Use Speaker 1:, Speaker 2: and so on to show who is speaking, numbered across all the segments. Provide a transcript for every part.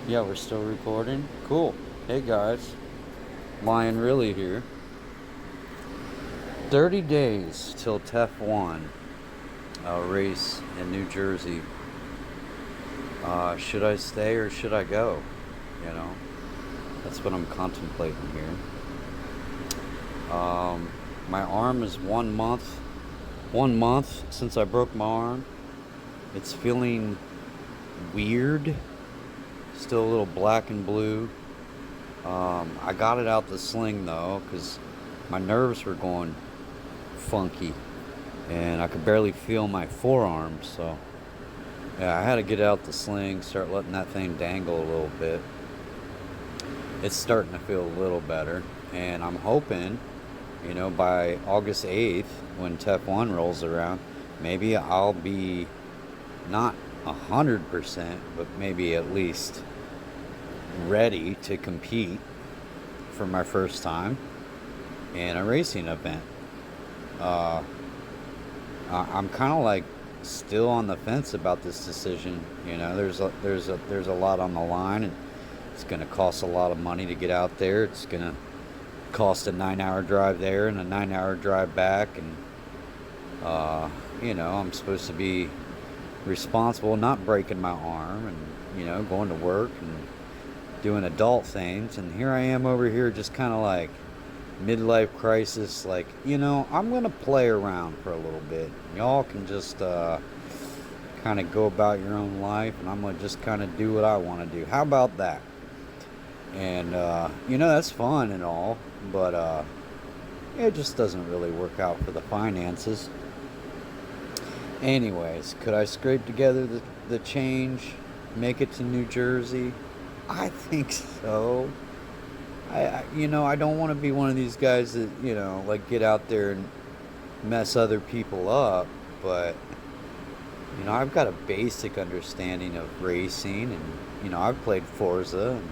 Speaker 1: Yeah, we're still recording. Cool. Hey guys, Lion Really here. 30 days till TEF1, a race in New Jersey. Should I stay or should I go? You know, that's what I'm contemplating here. My arm is 1 month. 1 month since I broke my arm. It's feeling weird. Still a little black and blue. I got it out the sling though, because my nerves were going funky, and I could barely feel my forearms. So yeah, I had to get out the sling, start letting that thing dangle a little bit. It's starting to feel a little better, and I'm hoping, by August 8th, when TEF1 rolls around, maybe I'll be not 100%, but maybe at least ready to compete for my first time in a racing event. I'm kind of like still on the fence about this decision. There's a lot on the line, and it's going to cost a lot of money to get out there. It's going to cost a 9-hour drive there and a 9-hour drive back, and I'm supposed to be responsible, not breaking my arm, and going to work and doing adult things. And here I am over here just kind of like midlife crisis, like, I'm gonna play around for a little bit. Y'all can just kind of go about your own life, and I'm gonna just kind of do what I want to do. How about that? And that's fun and all, but it just doesn't really work out for the finances. Anyways, could I scrape together the change, make it to New Jersey? I think so. I don't want to be one of these guys that, like get out there and mess other people up, but, I've got a basic understanding of racing, and, I've played Forza, and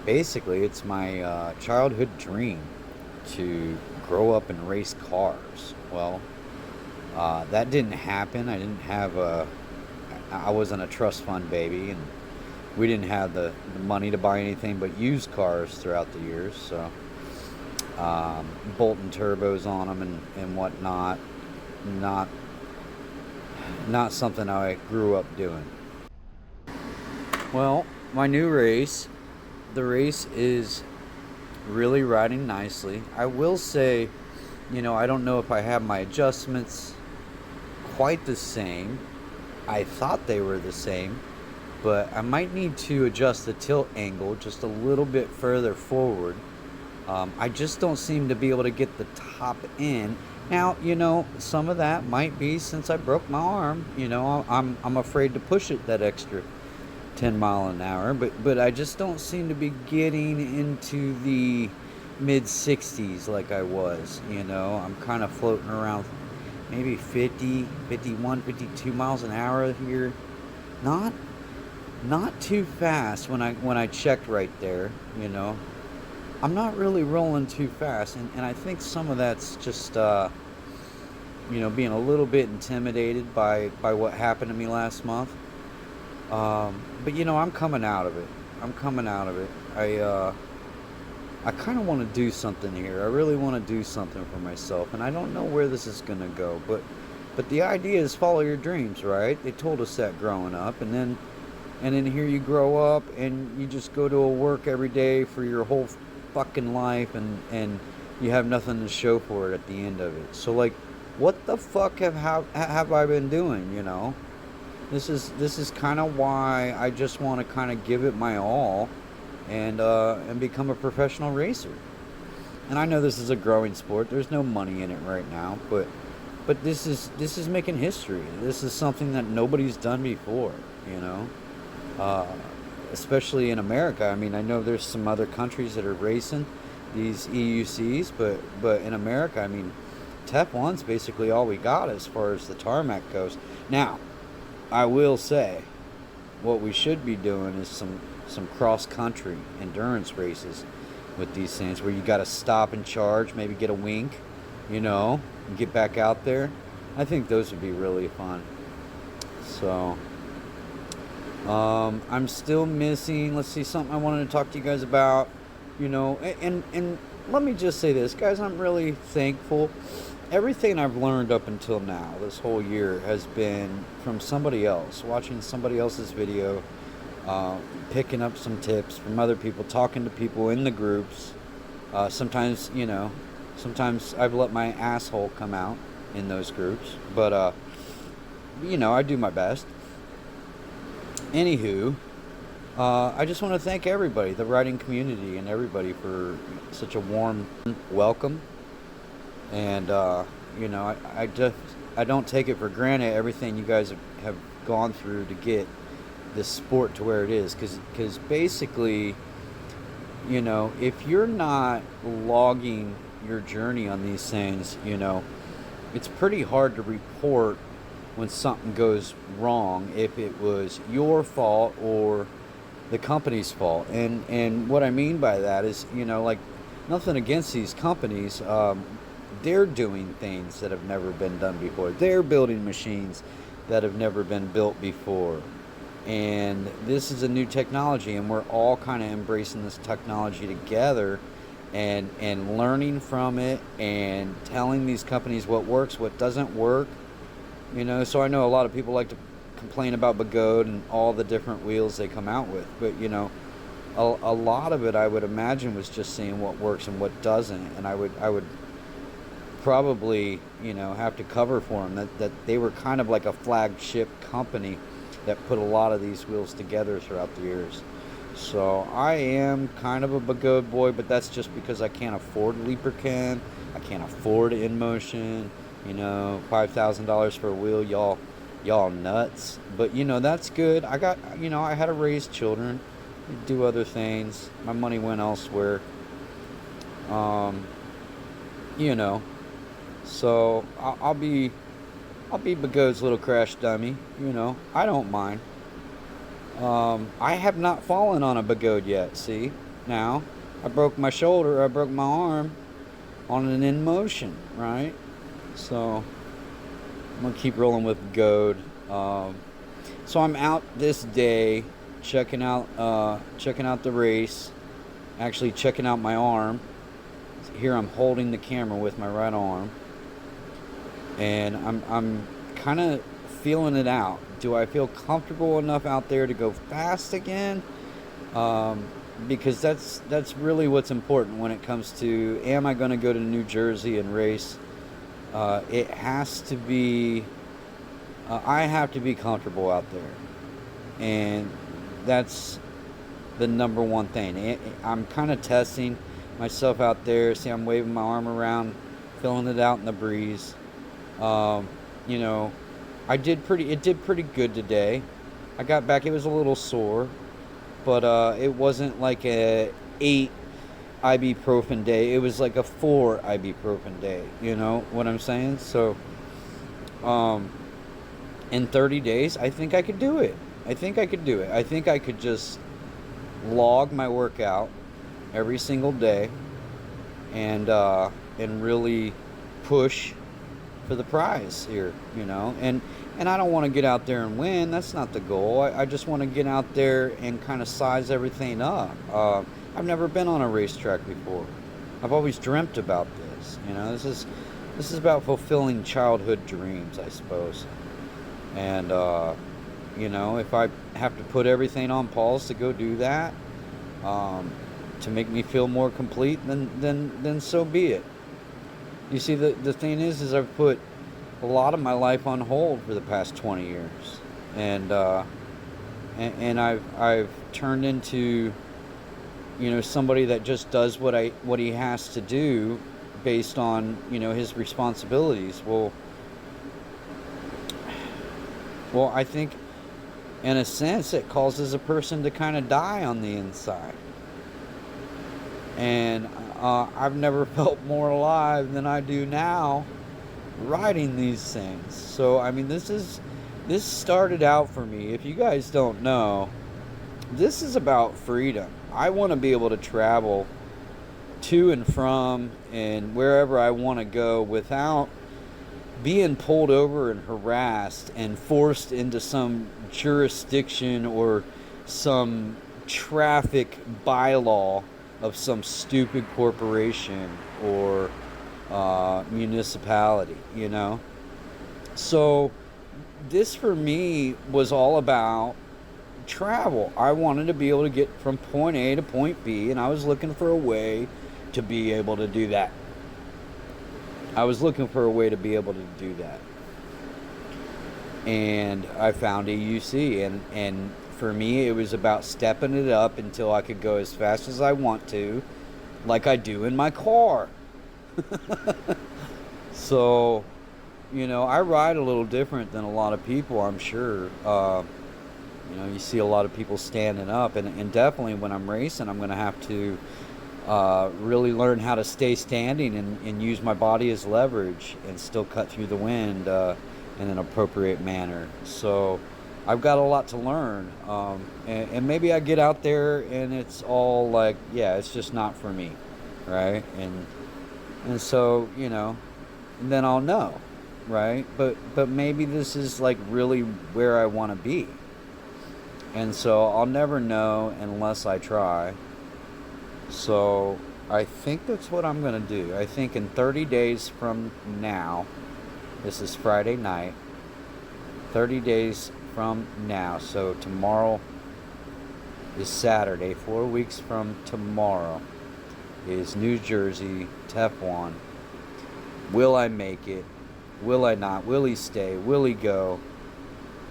Speaker 1: basically it's my childhood dream to grow up and race cars. Well, that didn't happen. I wasn't a trust fund baby, and we didn't have the money to buy anything but used cars throughout the years. So bolting turbos on them and whatnot, not something I grew up doing. Well, my new race, the race is really riding nicely. I will say, I don't know if I have my adjustments quite the same. I thought they were the same, but I might need to adjust the tilt angle just a little bit further forward. I just don't seem to be able to get the top in. Now, some of that might be since I broke my arm. I'm afraid to push it that extra 10 mile an hour, but I just don't seem to be getting into the mid 60s like I was. I'm kind of floating around maybe 50, 51, 52 miles an hour here. Not too fast when I checked right there. I'm not really rolling too fast, and I think some of that's just being a little bit intimidated by what happened to me last month. But I'm coming out of it. I kind of want to do something here. I really want to do something for myself, and I don't know where this is going to go, but the idea is follow your dreams, right? They told us that growing up, and then here you grow up and you just go to a work every day for your whole fucking life, and you have nothing to show for it at the end of it. So like, what the fuck have I been doing? This is kind of why I just want to kind of give it my all, and become a professional racer. And I know this is a growing sport. There's no money in it right now, but this is making history. This is something that nobody's done before. Especially in America. I mean, I know there's some other countries that are racing these EUCs, but in America, I mean, TEF1's basically all we got as far as the tarmac goes. Now, I will say, what we should be doing is some cross-country endurance races with these things, where you got to stop and charge, maybe get a wink, and get back out there. I think those would be really fun. So I'm still missing, let's see, something I wanted to talk to you guys about, and let me just say this, guys, I'm really thankful. Everything I've learned up until now, this whole year, has been from somebody else, watching somebody else's video, uh, picking up some tips from other people, talking to people in the groups. Sometimes, sometimes I've let my asshole come out in those groups, but, I do my best. Anywho, I just want to thank everybody, the writing community, and everybody for such a warm welcome. And I don't take it for granted everything you guys have gone through to get this sport to where it is. Because basically, if you're not logging your journey on these things, it's pretty hard to report when something goes wrong, if it was your fault or the company's fault. And what I mean by that is, like, nothing against these companies. They're doing things that have never been done before. They're building machines that have never been built before. And this is a new technology, and we're all kind of embracing this technology together and learning from it and telling these companies what works, what doesn't work. So I know a lot of people like to complain about Bagode and all the different wheels they come out with, but a lot of it, I would imagine, was just seeing what works and what doesn't. And I would probably have to cover for them that they were kind of like a flagship company that put a lot of these wheels together throughout the years. So I am kind of a Bagode boy, but that's just because I can't afford Leapercan, I can't afford InMotion. $5,000 for a wheel, y'all nuts. But that's good. I had to raise children, do other things. My money went elsewhere. So I'll be Bagode's little crash dummy. I don't mind. I have not fallen on a Bagode yet. See, now I broke my shoulder, I broke my arm on an InMotion, right? So I'm gonna keep rolling with Bagode. So I'm out this day checking out the race, actually checking out my arm. Here I'm holding the camera with my right arm, and I'm kind of feeling it out. Do I feel comfortable enough out there to go fast again? Because that's really what's important when it comes to, am I going to go to New Jersey and race? It has to be, I have to be comfortable out there. And that's the number one thing. I'm kind of testing myself out there. See, I'm waving my arm around, feeling it out in the breeze. It did pretty good today. I got back, it was a little sore, but it wasn't like a 8 ibuprofen day. It was like a 4 ibuprofen day. You know what I'm saying? So, in 30 days, I think I could do it. I think I could just log my workout every single day and really push for the prize here, and I don't want to get out there and win. That's not the goal. I just want to get out there and kind of size everything up. I've never been on a racetrack before. I've always dreamt about this. This is about fulfilling childhood dreams, I suppose. And if I have to put everything on pause to go do that, to make me feel more complete, then so be it. You see, the thing is I've put a lot of my life on hold for the past 20 years, and I've turned into somebody that just does what he has to do based on his responsibilities. Well, I think in a sense it causes a person to kind of die on the inside. And I've never felt more alive than I do now writing these things. So, I mean, this started out for me. If you guys don't know, this is about freedom. I want to be able to travel to and from and wherever I want to go without being pulled over and harassed and forced into some jurisdiction or some traffic bylaw of some stupid corporation or municipality, you know? So this for me was all about travel. I wanted to be able to get from point A to point B, and I was looking for a way to be able to do that. I was looking for a way to be able to do that. And I found a UC, and for me it was about stepping it up until I could go as fast as I want to, like I do in my car. So, you know, I ride a little different than a lot of people, I'm sure. You know, you see a lot of people standing up, and definitely when I'm racing, I'm going to have to really learn how to stay standing and use my body as leverage and still cut through the wind in an appropriate manner. So I've got a lot to learn, and maybe I get out there and it's all like, yeah, it's just not for me, right? And so, you know, and then I'll know, right? But maybe this is like really where I want to be. And so I'll never know unless I try. So I think that's what I'm going to do. I think in 30 days from now, this is Friday night, 30 days from now, so tomorrow is Saturday, 4 weeks from tomorrow is New Jersey TEF1. Will I make it? Will I not? Will he stay? Will he go?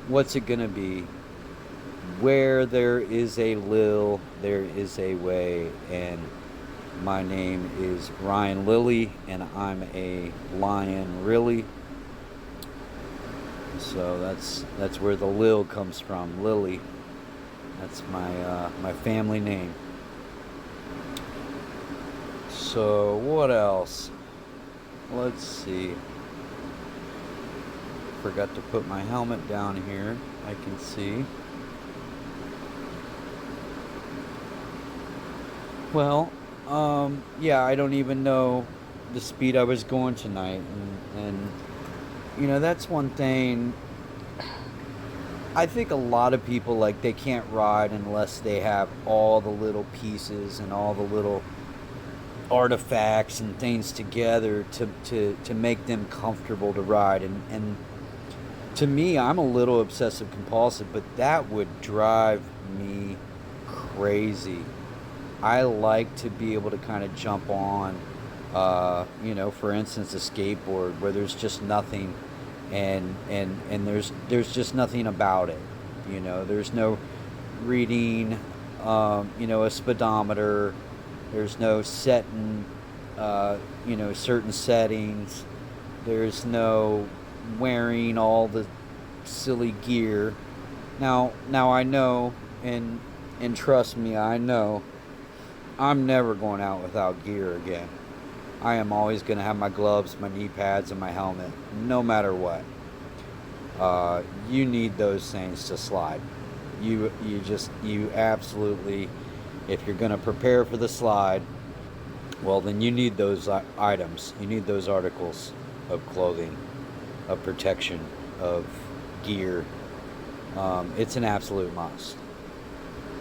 Speaker 1: What's it going to be? Where there is a Lil, there is a way, and my name is Ryan Lilly, and I'm a lion, really. So that's where the Lil comes from, Lily. That's my family name. So what else? Let's see. Forgot to put my helmet down here. I can see. Well, yeah, I don't even know the speed I was going tonight, and you know, that's one thing. I think a lot of people, like, they can't ride unless they have all the little pieces and all the little artifacts and things together to make them comfortable to ride. And to me, I'm a little obsessive compulsive, but that would drive me crazy. I like to be able to kind of jump on, you know, for instance, a skateboard where there's just nothing, and there's just nothing about it. You know, there's no reading, you know, a speedometer. There's no setting, you know, certain settings. There's no wearing all the silly gear. Now I know, and trust me, I know. I'm never going out without gear again. I am always going to have my gloves, my knee pads, and my helmet, no matter what. You need those things to slide. You absolutely, if you're going to prepare for the slide, well, then you need those items. You need those articles of clothing, of protection, of gear. It's an absolute must.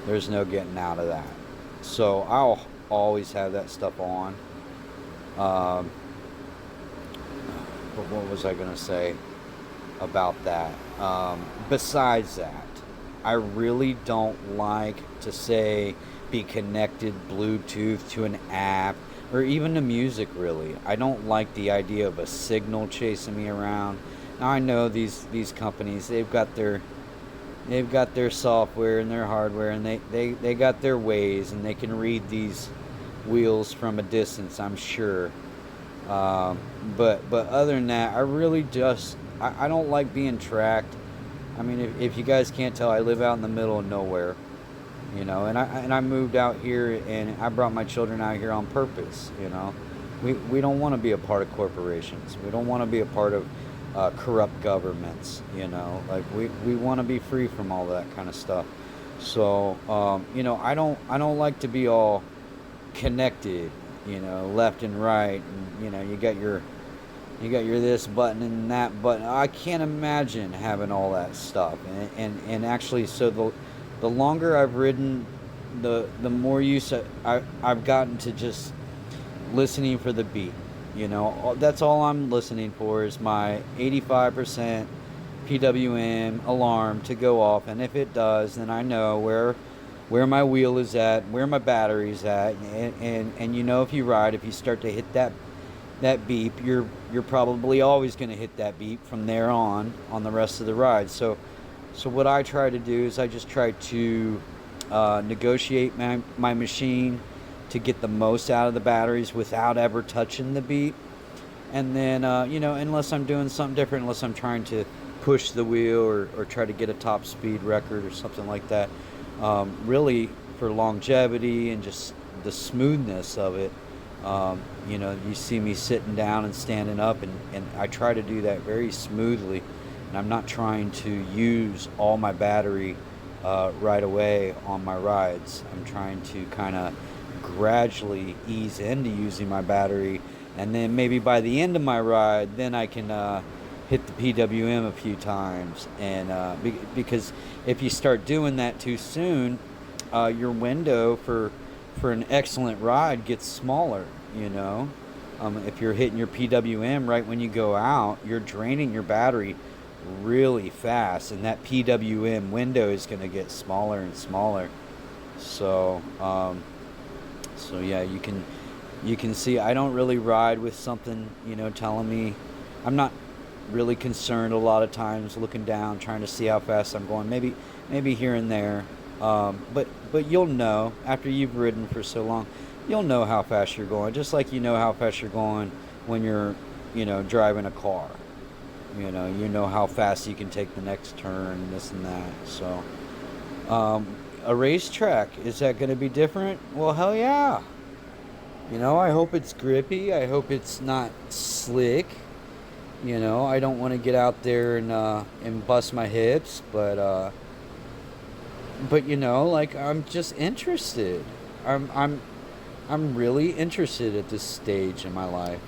Speaker 1: There's no getting out of that. So I'll always have that stuff on. But what was I going to say about that? Besides that, I really don't like to say be connected Bluetooth to an app or even to music, really. I don't like the idea of a signal chasing me around. Now I know these companies, they've got their software and their hardware, and they got their ways, and they can read these wheels from a distance, I'm sure. But other than that, I really just I don't like being tracked. I mean, if you guys can't tell, I live out in the middle of nowhere, you know, and I moved out here, and I brought my children out here on purpose. You know, we don't want to be a part of corporations. We don't want to be a part of corrupt governments, you know, like we want to be free from all that kind of stuff. So you know, I don't like to be all connected, you know, left and right, and you know, you got your You got your this button and that button. I can't imagine having all that stuff. And actually, so the longer I've ridden, the more use I've gotten to just listening for the beat. That's all I'm listening for is my 85% PWM alarm to go off, and if it does, then I know where my wheel is at, where my battery's at, and if you ride, if you start to hit that beep, you're probably always going to hit that beep from there on the rest of the ride. So what I try to do is I just try to negotiate my machine to get the most out of the batteries without ever touching the beep. And then, unless I'm doing something different, unless I'm trying to push the wheel or try to get a top speed record or something like that, really for longevity and just the smoothness of it, you see me sitting down and standing up, and I try to do that very smoothly. And I'm not trying to use all my battery right away on my rides. I'm trying to kind of gradually ease into using my battery, and then maybe by the end of my ride, then I can hit the PWM a few times. And because if you start doing that too soon, your window for an excellent ride gets smaller. If you're hitting your PWM right when you go out, you're draining your battery really fast, and that PWM window is going to get smaller and smaller. So yeah, you can see I don't really ride with something telling me. I'm not really concerned a lot of times, looking down trying to see how fast I'm going, maybe here and there, but you'll know after you've ridden for so long. You'll know how fast you're going, just like you know how fast you're going when you're driving a car. You know how fast you can take the next turn, this and that. So a racetrack, is that going to be different? Well, hell yeah. I hope it's grippy. I hope it's not slick. I don't want to get out there and bust my hips, but like, I'm just interested. I'm really interested at this stage in my life.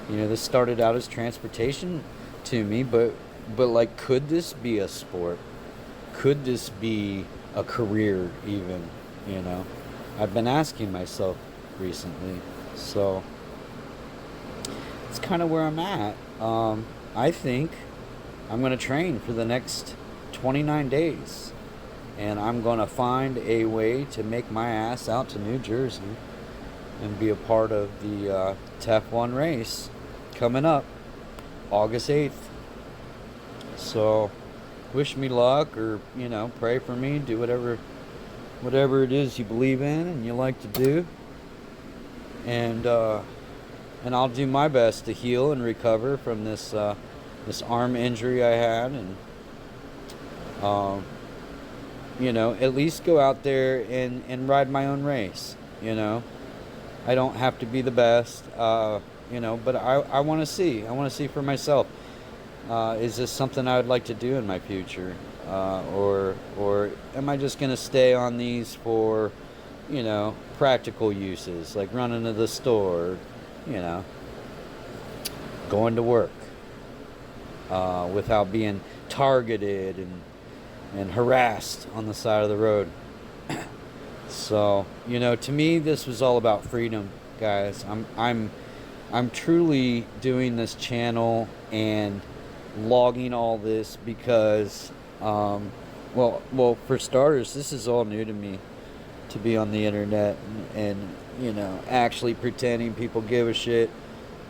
Speaker 1: This started out as transportation to me, but like, could this be a sport? Could this be a career even? I've been asking myself recently. So it's kind of where I'm at. I think I'm going to train for the next 29 days. And I'm going to find a way to make my ass out to New Jersey and be a part of the TEF1 race coming up August 8th. So wish me luck, or pray for me, do whatever it is you believe in and you like to do. And I'll do my best to heal and recover from this arm injury I had, and at least go out there and ride my own race. I don't have to be the best, but I want to see. I want to see for myself. Is this something I would like to do in my future? Or am I just going to stay on these for, practical uses, like running to the store, going to work, without being targeted and harassed on the side of the road. So, to me, this was all about freedom, guys. I'm truly doing this channel and logging all this because, well, for starters, this is all new to me, to be on the internet and actually pretending people give a shit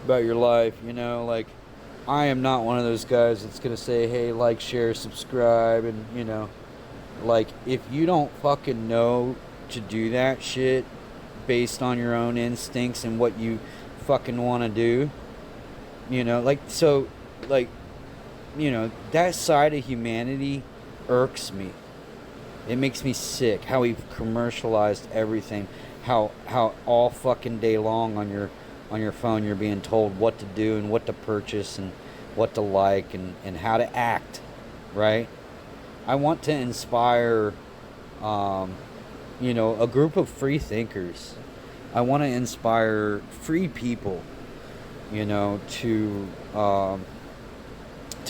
Speaker 1: about your life. Like, I am not one of those guys that's gonna say, hey, like, share, subscribe, and like, if you don't fucking know to do that shit based on your own instincts and what you fucking want to do, that side of humanity irks me. It makes me sick how we've commercialized everything, how all fucking day long on your phone you're being told what to do and what to purchase and what to like and how to act, right? I want to inspire a group of free thinkers. I want to inspire free people you know, to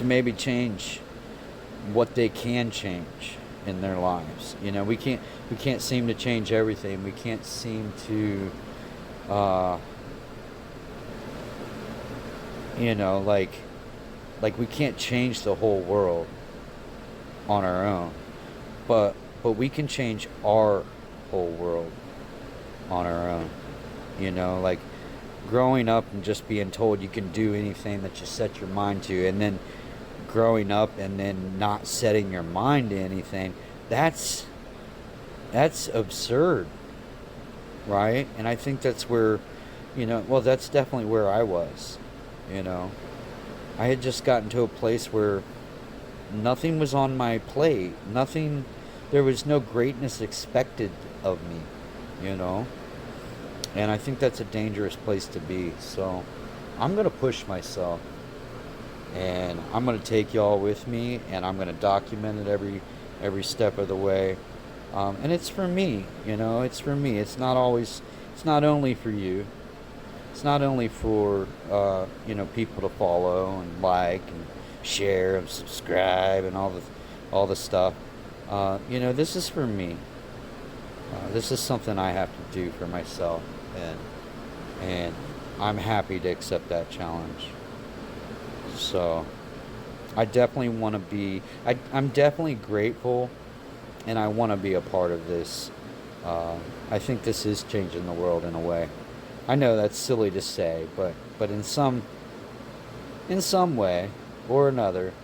Speaker 1: maybe change what they can change in their lives. You know, we can't seem to change everything. We can't seem to, uh, you know, like we can't change the whole world on our own, but we can change our whole world on our own. You know, like growing up and just being told you can do anything that you set your mind to, and then growing up and then not setting your mind to anything, that's absurd, right? And I think that's where, you know, well, that's definitely where I was. You know, I had just gotten to a place where nothing was on my plate, nothing, there was no greatness expected of me, you know. And I think that's a dangerous place to be. So I'm going to push myself, and I'm going to take y'all with me, and I'm going to document it every step of the way. And it's for me, you know, it's for me. It's not always, it's not only for you. It's not only for you know, people to follow and like and share and subscribe and all the stuff. You know, this is for me. This is something I have to do for myself, and I'm happy to accept that challenge. So I definitely want to be. I'm definitely grateful, and I want to be a part of this. I think this is changing the world in a way. I know that's silly to say, but in some way or another,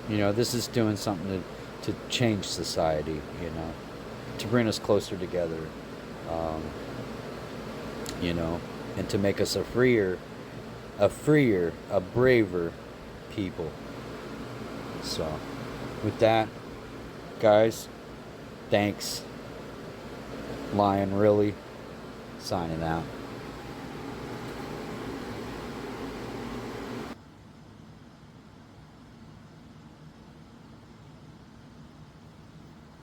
Speaker 1: you know, this is doing something to change society. You know, to bring us closer together. Um, you know, and to make us a braver people. So, with that, guys, thanks. Lion Really, signing out.